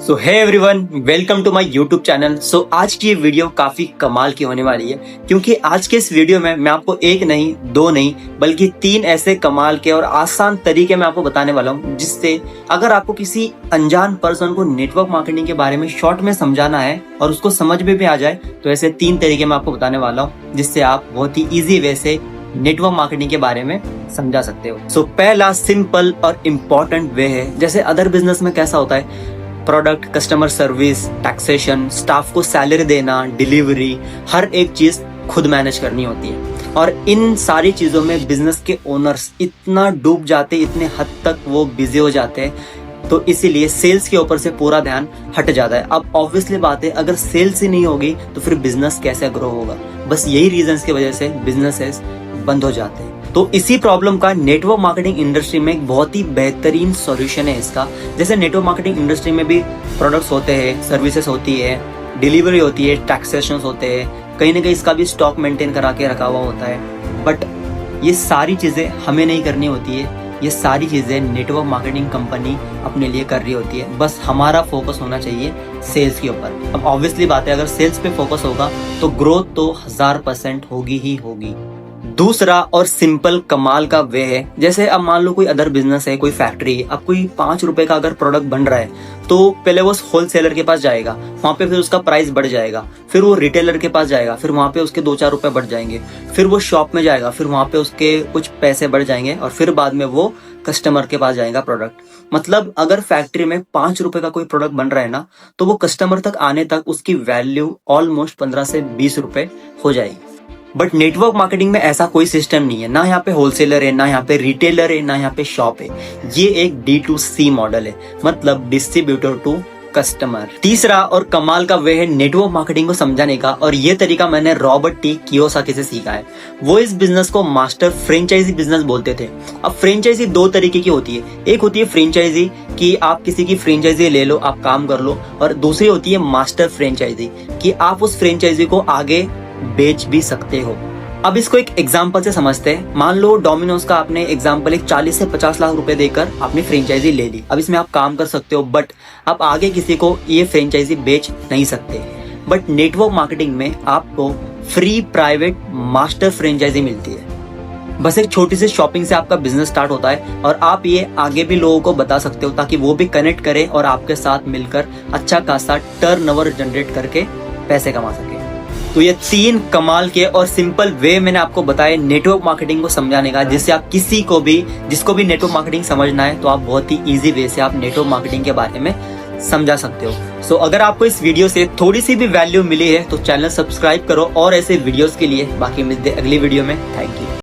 So hey everyone, welcome to my YouTube channel. So आज की ये वीडियो काफी कमाल की होने वाली है, क्योंकि आज के इस वीडियो में मैं आपको एक नहीं, दो नहीं, बल्कि तीन ऐसे कमाल के और आसान तरीके मैं आपको बताने वाला हूँ, जिससे अगर आपको किसी अनजान पर्सन को नेटवर्क मार्केटिंग के बारे में शॉर्ट में समझाना है और उसको समझ में भी आ जाए, तो ऐसे तीन तरीके मैं आपको बताने वाला हूँ, जिससे आप बहुत ही ईजी वे से नेटवर्क मार्केटिंग के बारे में समझा सकते हो। सो पहला सिंपल और इम्पोर्टेंट वे है, जैसे अदर बिजनेस में कैसा होता है, product, customer service, taxation, staff को सैलरी देना, डिलीवरी, हर एक चीज खुद मैनेज करनी होती है। और इन सारी चीजों में बिजनेस के ओनर्स इतना डूब जाते, इतने हद तक वो बिजी हो जाते हैं, तो इसीलिए सेल्स के ऊपर से पूरा ध्यान हट जाता है। अब ऑब्वियसली बात है, अगर सेल्स ही नहीं होगी तो फिर बिजनेस कैसे ग्रो होगा। बस यही रीजंस की वजह से बिजनेसेस बंद हो जाते हैं। तो इसी प्रॉब्लम का नेटवर्क मार्केटिंग इंडस्ट्री में एक बहुत ही बेहतरीन सॉल्यूशन है इसका। जैसे नेटवर्क मार्केटिंग इंडस्ट्री में भी प्रोडक्ट्स होते हैं, सर्विसेज होती है, डिलीवरी होती है, टैक्सेशन होते हैं, कहीं ना कहीं इसका भी स्टॉक मेंटेन करा के रखा हुआ होता है। बट ये सारी चीजें हमें नहीं करनी होती है, ये सारी चीजें नेटवर्क मार्केटिंग कंपनी अपने लिए कर रही होती है। बस हमारा फोकस होना चाहिए सेल्स के ऊपर। अब ऑब्वियसली बात है, अगर सेल्स पे फोकस होगा तो ग्रोथ तो 1000% होगी ही होगी। दूसरा और सिंपल कमाल का वे है, जैसे अब मान लो कोई अदर बिजनेस है, कोई फैक्ट्री है, अब कोई 5 रुपए का अगर प्रोडक्ट बन रहा है, तो पहले वो होलसेलर के पास जाएगा, वहां पे फिर उसका प्राइस बढ़ जाएगा, फिर वो रिटेलर के पास जाएगा, फिर वहां पे उसके 2-4 रुपए बढ़ जाएंगे, फिर वो शॉप में जाएगा, फिर वहां पे उसके कुछ पैसे बढ़ जाएंगे, और फिर बाद में वो कस्टमर के पास जाएगा प्रोडक्ट। मतलब अगर फैक्ट्री में 5 रुपए का कोई प्रोडक्ट बन रहा है ना, तो वो कस्टमर तक आने तक उसकी वैल्यू ऑलमोस्ट 15 से 20 रुपए हो जाएगी। बट नेटवर्क मार्केटिंग में ऐसा कोई सिस्टम नहीं है, ना यहाँ पे होलसेलर है, ना यहाँ पे रिटेलर है, ना यहाँ पे शॉप है। ये एक D2C मॉडल है, मतलब डिस्ट्रीब्यूटर टू कस्टमर। तीसरा और कमाल का वे है नेटवर्क मार्केटिंग को समझाने का, और ये तरीका मैंने रॉबर्ट टी कियोसाकी से सीखा है। वो इस बिजनेस को मास्टर फ्रेंचाइजी बिजनेस बोलते थे। अब फ्रेंचाइजी दो तरीके की होती है, एक होती है फ्रेंचाइजी कि आप किसी की फ्रेंचाइजी ले लो, आप काम कर लो, और दूसरी होती है मास्टर फ्रेंचाइजी कि आप उस फ्रेंचाइजी को आगे बेच भी सकते हो। अब इसको एक एग्जांपल से समझते हैं। मान लो डोमिनोज का आपने एग्जांपल एक 40 से 50 लाख रुपए देकर आपने फ्रेंचाइजी ले ली। अब इसमें आप काम कर सकते हो, बट आप आगे किसी को ये फ्रेंचाइजी बेच नहीं सकते। बट नेटवर्क मार्केटिंग में आपको फ्री प्राइवेट मास्टर फ्रेंचाइजी मिलती है। बस एक छोटी सी शॉपिंग से आपका बिजनेस स्टार्ट होता है, और आप ये आगे भी लोगों को बता सकते हो, ताकि वो भी कनेक्ट करें और आपके साथ मिलकर अच्छा खासा टर्नओवर जनरेट करके पैसे कमा सके। तो ये तीन कमाल के और सिंपल वे मैंने आपको बताए नेटवर्क मार्केटिंग को समझाने का, जिससे आप किसी को भी, जिसको भी नेटवर्क मार्केटिंग समझना है, तो आप बहुत ही इजी वे से आप नेटवर्क मार्केटिंग के बारे में समझा सकते हो। सो अगर आपको इस वीडियो से थोड़ी सी भी वैल्यू मिली है, तो चैनल सब्सक्राइब करो और ऐसे वीडियोस के लिए। बाकी मिलते हैं अगली वीडियो में। Thank you.